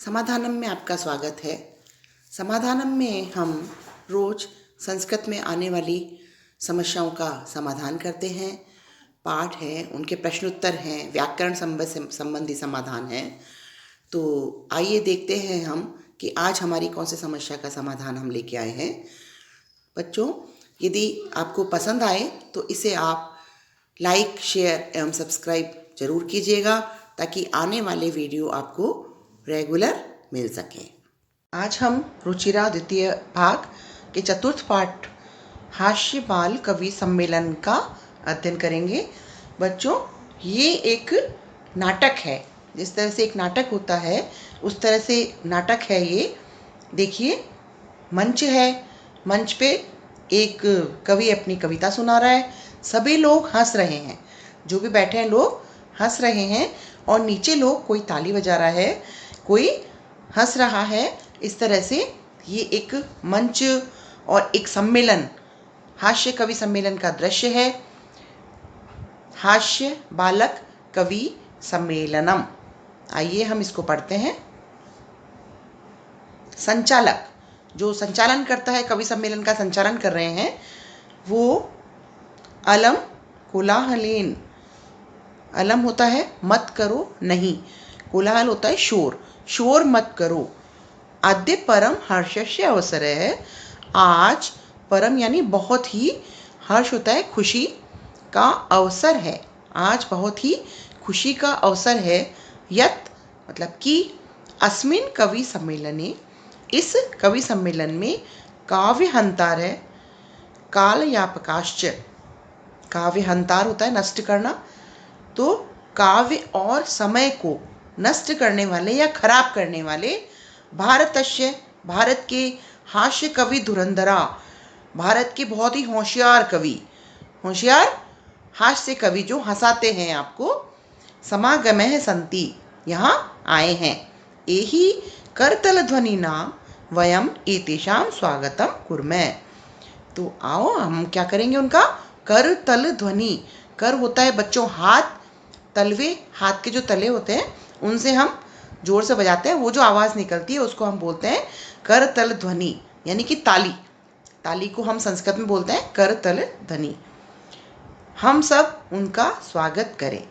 समाधानम में आपका स्वागत है। समाधानम में हम रोज संस्कृत में आने वाली समस्याओं का समाधान करते हैं। पाठ है, उनके प्रश्नोत्तर हैं, व्याकरण संबंधी समाधान है। तो आइए देखते हैं हम कि आज हमारी कौन सी समस्या का समाधान हम लेके आए हैं। बच्चों, यदि आपको पसंद आए तो इसे आप लाइक, शेयर एवं सब्सक्राइब जरूर कीजिएगा ताकि आने वाले वीडियो आपको रेगुलर मिल सके। आज हम रुचिरा द्वितीय भाग के चतुर्थ पाठ हास्य बाल कवि सम्मेलन का अध्ययन करेंगे। बच्चों, ये एक नाटक है। जिस तरह से एक नाटक होता है उस तरह से नाटक है ये। देखिए, मंच है, मंच पे एक कवि अपनी कविता सुना रहा है। सभी लोग हंस रहे हैं, जो भी बैठे हैं लोग हंस रहे हैं और नीचे लोग कोई ताली बजा रहा है, कोई हंस रहा है। इस तरह से ये एक मंच और एक सम्मेलन, हास्य कवि सम्मेलन का दृश्य है। हास्य बालक कवि सम्मेलनम। आइए हम इसको पढ़ते हैं। संचालक, जो संचालन करता है, कवि सम्मेलन का संचालन कर रहे हैं, वो अलम कोलाहलेन। अलम होता है मत करो, नहीं। कोलाहल होता है शोर, शोर मत करो। आद्य परम हर्षस्य अवसर है। आज परम यानी बहुत ही, हर्ष होता है खुशी का अवसर है। आज बहुत ही खुशी का अवसर है। यत मतलब कि अस्मिन कवि सम्मेलने, इस कवि सम्मेलन में काव्य हंतार है, काल यापकाश्च। काव्य हंतार होता है नष्ट करना, तो काव्य और समय को नष्ट करने वाले या खराब करने वाले भारतस्य, भारत के हास्य कवि धुरंधरा, भारत के बहुत ही होशियार कवि, होशियार हास्य कवि जो हंसाते हैं आपको, समागमः सन्ति, यहाँ आए हैं। एहि करतल ध्वनि नाम वयम एतेषां स्वागतम कुर्मः। तो आओ हम क्या करेंगे, उनका करतल ध्वनि। कर होता है बच्चों हाथ, तलवे, हाथ के जो तले होते हैं उनसे हम जोर से बजाते हैं, वो जो आवाज़ निकलती है उसको हम बोलते हैं करतल ध्वनि, यानी कि ताली। ताली को हम संस्कृत में बोलते हैं करतल ध्वनि। हम सब उनका स्वागत करें।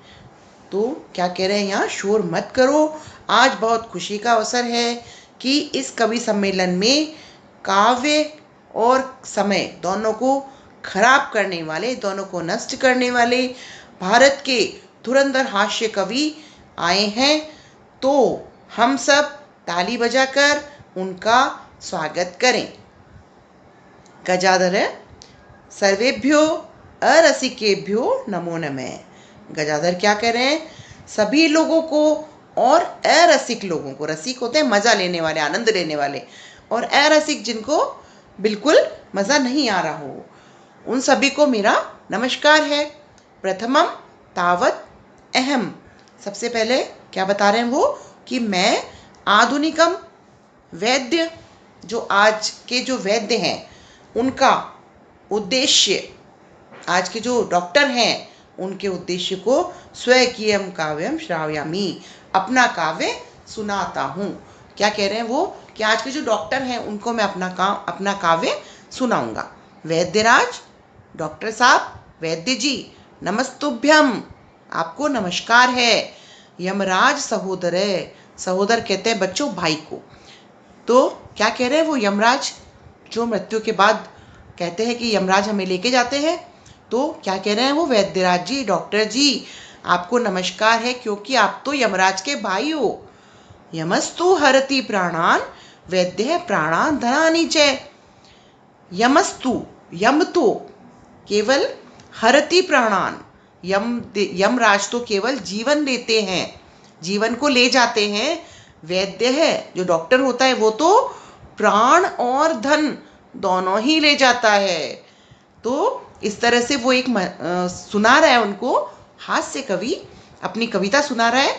तो क्या कह रहे हैं यहाँ, शोर मत करो। आज बहुत खुशी का अवसर है कि इस कवि सम्मेलन में काव्य और समय दोनों को खराब करने वाले, दोनों को नष्ट करने वाले भारत के धुरंधर हास्य कवि आए हैं। तो हम सब ताली बजाकर उनका स्वागत करें। गजाधर, सर्वेभ्यो अरसिकेभ्यो नमो नमः। गजाधर क्या कह रहे हैं, सभी लोगों को और अरसिक लोगों को, रसिक होते हैं मजा लेने वाले, आनंद लेने वाले, और अरसिक जिनको बिल्कुल मजा नहीं आ रहा हो, उन सभी को मेरा नमस्कार है। प्रथमम तावत अहम, सबसे पहले क्या बता रहे हैं वो, कि मैं आधुनिकम वैद्य, जो आज के जो वैद्य हैं उनका उद्देश्य, आज के जो डॉक्टर हैं उनके उद्देश्य को स्वकीयम काव्यम श्रावयामी, अपना काव्य सुनाता हूँ। क्या कह रहे हैं वो, कि आज के जो डॉक्टर हैं उनको मैं अपना काव्य सुनाऊंगा। वैद्यराज, डॉक्टर साहब, वैद्य जी, नमस्तुभ्यम, आपको नमस्कार है। यमराज सहोदर, सहोदर कहते हैं बच्चों भाई को। तो क्या कह रहे हैं वो, यमराज जो मृत्यु के बाद कहते हैं कि यमराज हमें लेके जाते हैं, तो क्या कह रहे हैं वो, वैद्यराज जी, डॉक्टर जी, आपको नमस्कार है क्योंकि आप तो यमराज के भाई हो। यमस्तु हरति प्राणान वैद्य प्राणान धनानि च। यमस्तु, यम तो केवल हरति प्राणान, यमराज तो केवल जीवन लेते हैं, जीवन को ले जाते हैं। वैद्य है जो डॉक्टर होता है वो तो प्राण और धन दोनों ही ले जाता है। तो इस तरह से वो एक सुना रहा है उनको, हास्य कवि अपनी कविता सुना रहा है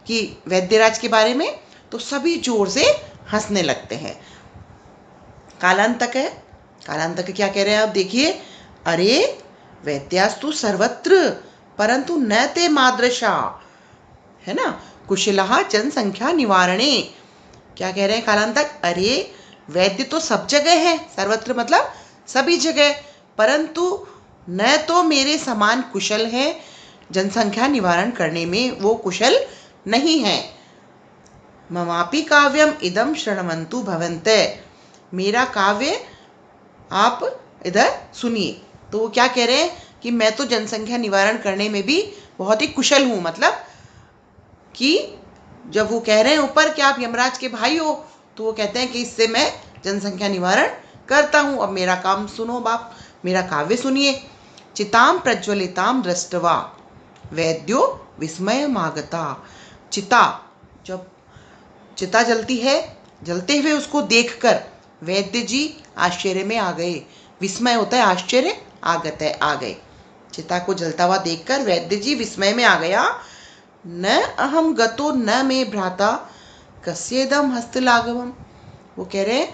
कि वैद्यराज के बारे में। तो सभी जोर से हंसने लगते हैं। कालांतक है, कालांतक क्या कह रहे हैं आप देखिए, अरे वैद्यास्तु सर्वत्र परंतु न ते मादृशा, है ना, कुशलः जनसंख्या निवारणे। क्या कह रहे हैं कालांतक? अरे वैद्य तो सब जगह है, सर्वत्र मतलब सभी जगह, परंतु न तो मेरे समान कुशल है, जनसंख्या निवारण करने में वो कुशल नहीं है। ममापि काव्यम इदम शृण्वन्तु भवन्ते, मेरा काव्य आप इधर सुनिए। तो वो क्या कह रहे हैं कि मैं तो जनसंख्या निवारण करने में भी बहुत ही कुशल हूँ, मतलब कि जब वो कह रहे हैं ऊपर कि आप यमराज के भाई हो, तो वो कहते हैं कि इससे मैं जनसंख्या निवारण करता हूँ। अब मेरा काम सुनो बाप, मेरा काव्य सुनिए। चिताम प्रज्वलिताम दृष्टवा वैद्यो विस्मय मागता। चिता, जब चिता जलती है, जलते हुए उसको देखकर वैद्य जी आश्चर्य में आ गए। विस्मय होता है आश्चर्य, आगत है आ गए। चिता को जलता हुआ देखकर वैद्य जी विस्मय में आ गया। न अहम गतो न मे भ्राता कस्येदम हस्तलाघवम, वो कह रहे हैं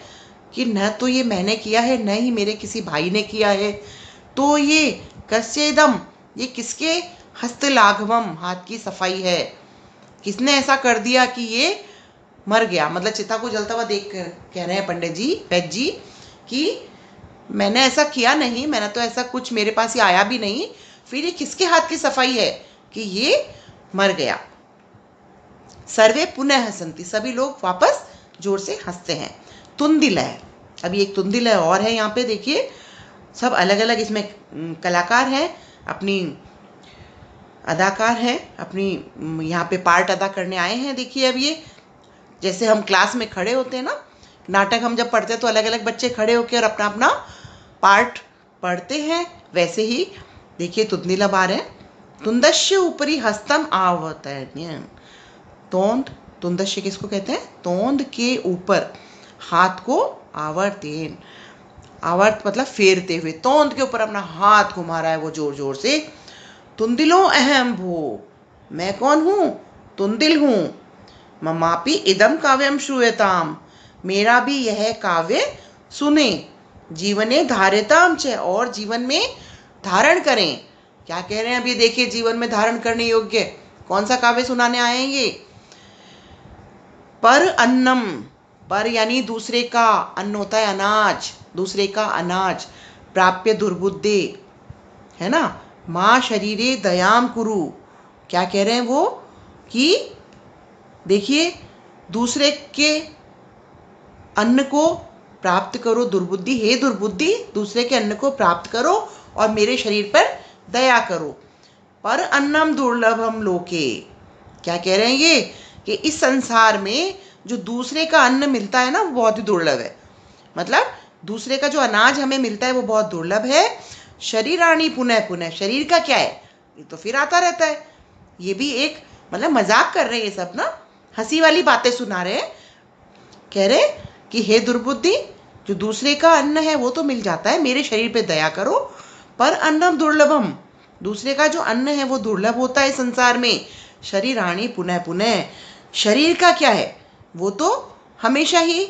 कि न तो ये मैंने किया है, न ही मेरे किसी भाई ने किया है, तो ये कस्येदम, ये किसके हस्तलाघवम, हाथ की सफाई है, किसने ऐसा कर दिया कि ये मर गया। मतलब चिता को जलता हुआ देख कर कह रहे हैं पंडित जी, वैद्य जी, कि मैंने ऐसा किया नहीं, मैंने तो ऐसा कुछ मेरे पास ही आया भी नहीं, फिर ये किसके हाथ की सफाई है कि ये मर गया। सर्वे पुनः हसंती, सभी लोग वापस जोर से हंसते हैं। तुंदिलय, अभी एक तुंदिलय और है यहाँ पे, देखिए सब अलग अलग इसमें कलाकार हैं, अपनी अदाकार हैं, अपनी यहाँ पे पार्ट अदा करने आए हैं। देखिए अब ये जैसे हम क्लास में खड़े होते हैं ना, नाटक हम जब पढ़ते हैं तो अलग अलग बच्चे खड़े होकर और अपना अपना पार्ट पढ़ते हैं, वैसे ही देखिए तुंदिला बार है। तुंदस्य ऊपरी हस्तम आवतन्य, तोंद, तुंदस्य किसको कहते हैं? तोंद के ऊपर हाथ को आवर्तेन, आवर्त मतलब फेरते हुए, तोंद के ऊपर अपना हाथ घुमा रहा है वो जोर जोर से। तुंदिलो अहम भो, मैं कौन हूँ? तुंदिल हूँ। ममापि इदम काव्यम श्रूयताम, मेरा भी यह काव्य सुने। जीवने धार्यताम च, और जीवन में धारण करें। क्या कह रहे हैं अब ये देखिए, जीवन में धारण करने योग्य कौन सा काव्य सुनाने आए हैं ये? पर अन्नम, पर यानी दूसरे का, अन्न होता है अनाज, दूसरे का अनाज, प्राप्य दुर्बुद्धे, है ना, माँ शरीरे दयाम कुरु। क्या कह रहे हैं वो कि देखिए दूसरे के अन्न को प्राप्त करो, दुर्बुद्धि, हे दुर्बुद्धि, दूसरे के अन्न को प्राप्त करो और मेरे शरीर पर दया करो। पर अन्नम दुर्लभम लोके, क्या कह रहे हैं ये कि इस संसार में जो दूसरे का अन्न मिलता है ना, वो बहुत ही दुर्लभ है। मतलब दूसरे का जो अनाज हमें मिलता है वो बहुत दुर्लभ है। शरीराणी पुनः पुनः, शरीर का क्या है, ये तो फिर आता रहता है। ये भी एक मतलब मजाक कर रहे हैं ये सब ना, हंसी वाली बातें सुना रहे हैं। कह रहे कि हे दुर्बुद्धि, जो दूसरे का अन्न है वो तो मिल जाता है, मेरे शरीर पे दया करो। पर अन्नम दुर्लभम, दूसरे का जो अन्न है वो दुर्लभ होता है संसार में। शरीराणी पुनः पुनः, शरीर का क्या है, वो तो हमेशा ही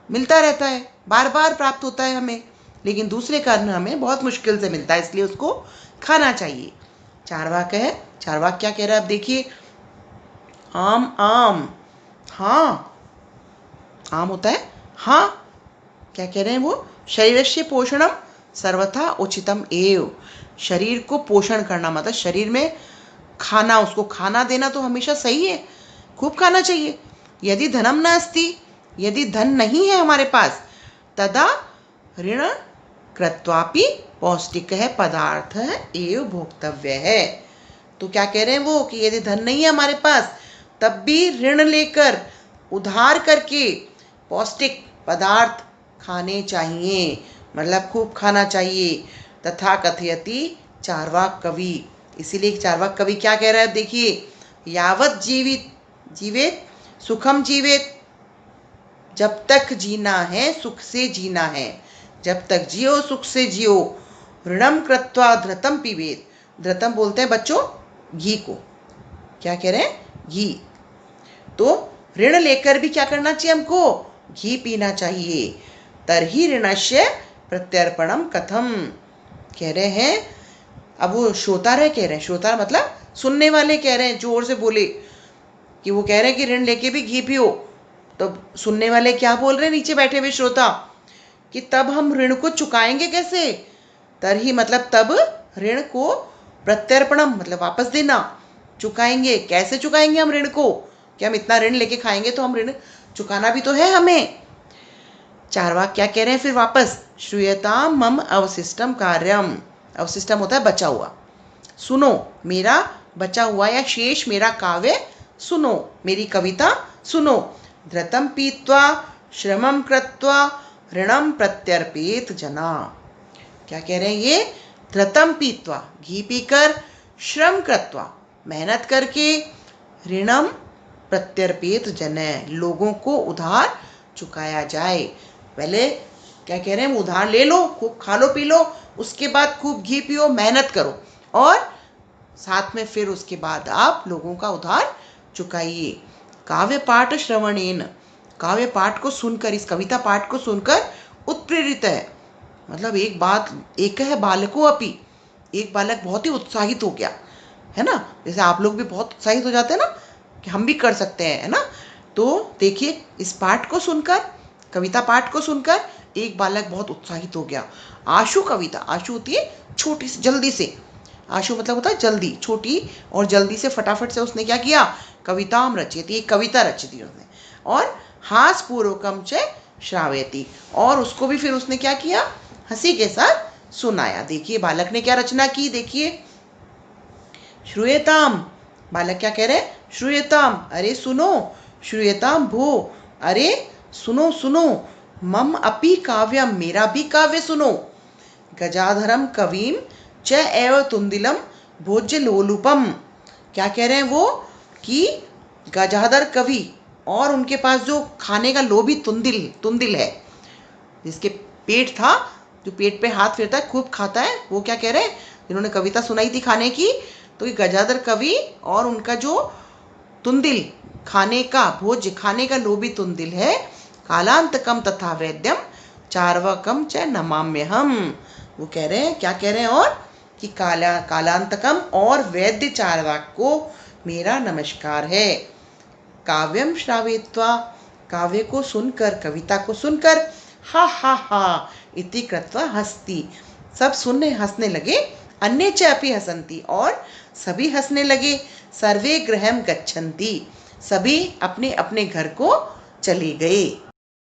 मिलता रहता है, बार बार प्राप्त होता है हमें, लेकिन दूसरे का अन्न हमें बहुत मुश्किल से मिलता है, इसलिए उसको खाना चाहिए। चारवाक है, चारवाक क्या कह रहा है अब देखिए। आम आम, हाँ, आम होता है हाँ। क्या कह रहे हैं वो? शरीरस्य पोषणम सर्वथा उचितम एव, शरीर को पोषण करना मतलब शरीर में खाना, उसको खाना देना तो हमेशा सही है, खूब खाना चाहिए। यदि धनम न अस्ति, यदि धन नहीं है हमारे पास, तदा ऋण कृत्वापि पौष्टिक है पदार्थ एव भोक्तव्य है। तो क्या कह रहे हैं वो कि यदि धन नहीं है हमारे पास, तब भी ऋण लेकर, उधार करके पौष्टिक पदार्थ खाने चाहिए, मतलब खूब खाना चाहिए। तथा कथयति चार्वाक कवि, इसीलिए चार्वाक कवि क्या कह रहा है देखिए। यावत जीवित जीवित सुखम जीवित, जब तक जीना है सुख से जीना है, जब तक जियो सुख से जियो। ऋणम कृत्वा धृतम पीबेत, धृतम बोलते हैं बच्चों घी को, क्या कह रहे हैं? घी। तो ऋण लेकर भी क्या करना चाहिए हमको? घी पीना चाहिए। तरही ऋणस्य प्रत्यर्पणम कथम, कह रहे हैं अब वो श्रोता रहे, कह रहे हैं श्रोता मतलब सुनने वाले कह रहे हैं, जोर से बोले कि वो कह रहे हैं कि ऋण लेके भी घी पियो, तो सुनने वाले क्या बोल रहे हैं नीचे बैठे हुए श्रोता कि तब हम ऋण को चुकाएंगे कैसे? तरही मतलब तब ऋण को प्रत्यर्पणम मतलब वापस देना, चुकाएंगे कैसे? चुकाएंगे हम ऋण को? कि हम इतना ऋण लेके खाएंगे तो हम ऋण चुकाना भी तो है हमें। चारवाक क्या कह रहे हैं फिर वापस? श्रूयताम मम अवशिष्टम कार्यम। अवशिष्टम होता है बचा हुआ। सुनो मेरा बचा हुआ या शेष मेरा काव्य सुनो, मेरी कविता सुनो। धृतम पीत्वा श्रमम कृत्वा ऋणम प्रत्यर्पित जना। क्या कह रहे हैं ये? धृतम पीत्वा घी पीकर, श्रम कृत्वा मेहनत करके, ऋणम प्रत्यर्पित जने लोगों को उधार चुकाया जाए। पहले क्या कह रहे हैं? उधार ले लो, खूब खा लो पी लो, उसके बाद खूब घी पियो, मेहनत करो और साथ में फिर उसके बाद आप लोगों का उधार चुकाइए। काव्य पाठ श्रवणेन, काव्य पाठ को सुनकर, इस कविता पाठ को सुनकर उत्प्रेरित है। मतलब एक है बालको अपि, एक बालक बहुत ही उत्साहित हो गया, है ना? जैसे आप लोग भी बहुत उत्साहित हो जाते हैं ना कि हम भी कर सकते हैं, है ना? तो देखिए इस पाठ को सुनकर, कविता पाठ को सुनकर एक बालक बहुत उत्साहित हो गया। आशु कविता, आशु होती है छोटी सी, जल्दी से, आशु मतलब होता है जल्दी, छोटी और जल्दी से, फटाफट से उसने क्या किया? कविताम रचयति, एक कविता रची थी उसने। और हास पूर्वकम च श्रावयति, और उसको भी फिर उसने क्या किया? हंसी के साथ सुनाया। देखिए बालक ने क्या रचना की, देखिए। श्रूयताम, बालक क्या कह रहे हैं? श्रूयताम अरे सुनो, श्रूयताम भो अरे सुनो सुनो, मम अपि काव्यम मेरा भी काव्य सुनो, गजाधरम कविम च एव तुंदिलम भोज्य लोलुपम। क्या कह रहे हैं वो? कि गजाधर कवि और उनके पास जो खाने का लोभी तुंदिल है, जिसके पेट था, जो पेट पे हाथ फेरता है, खूब खाता है, वो क्या कह रहे हैं? जिन्होंने कविता सुनाई थी खाने की, तो ये गजाधर कवि और उनका जो तुंदिल, खाने का भोज्य, खाने का लोभी तुंदिल है, कालांतकम तथा वैद्यम चार्वकम च नमाम्यहम। वो कह रहे हैं, क्या कह रहे हैं? और कि कालांतकम और वैद्य चार्वाक को मेरा नमस्कार है। काव्यम श्रावित्वा, काव्य को सुनकर, कविता को सुनकर, हा हा हा इति कृत्वा हस्ती, सब सुनने हंसने लगे। अन्य च अपि हसन्ति, और सभी हंसने लगे। सर्वे गृहम गच्छन्ति, सभी अपने अपने घर को चले गए।